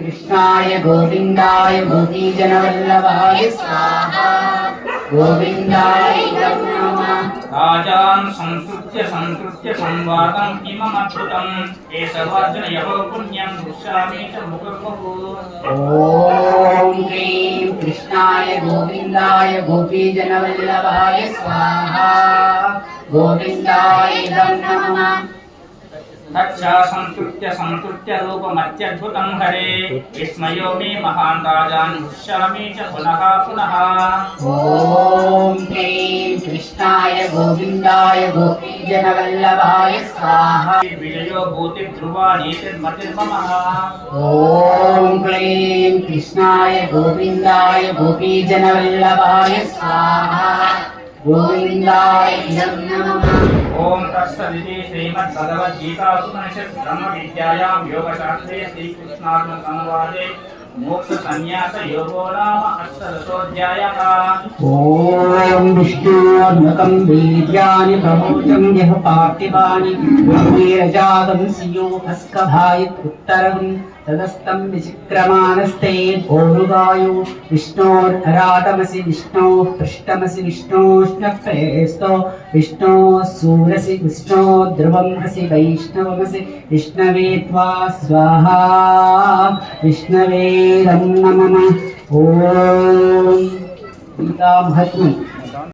कृष्णाय गोविन्दाय गोपीजनवल्लभाय स्वाहा गोविन्दाय नमः। राजान् संसृत्य संवादम् इममद्भुतम् केशवार्जुन यहो पुण्यं दृश्यामि च मुकुर्मुहु। ॐ क्लीं कृष्णाय गोविन्दाय गोपीजनवल्लभाय स्वाहा गोविन्दाय नमः। तच्छा संसृत्य रूपमत्यद्भुतं हरे विस्मयो मे महान् राजान् दृश्यामि च पुनः पुनः। ॐ क्लीं कृष्णाय गोविन्दाय गोपीजनवल्लभाय स्वाहा विजयो भूति ध्रुवा नीतिर्मतिर्मम। ॐ क्लीं कृष्णाय गोविन्दाय गोपीजनवल्लभाय स्वाहा गोविन्दाय नमः। ओम तत्सदिति श्रीमद्भगवद्गीतासु ब्रह्मविद्यायां योगशास्त्रे श्रीकृष्णार्जुन संवादे मोक्ष संन्यास योगो नाम अष्टदशोऽध्यायः। ॐ विष्णोर्मुखं वीर्याणि प्रभूतं यः पार्थिवानि ब्रह्मेरजातं सियो भस्कभाय उत्तरं तदस्तं विचिक्रमानस्ते ओरुगायो विष्णोररातमसि विष्णोः पृष्ठमसि विष्णोष्णप्रेस्तो विष्णोः सूरसि विष्णो ध्रुवमसि वैष्णवमसि विष्णवे त्वा स्वाहा विष्णवे नमः। ॐ गीता महत्म्यम्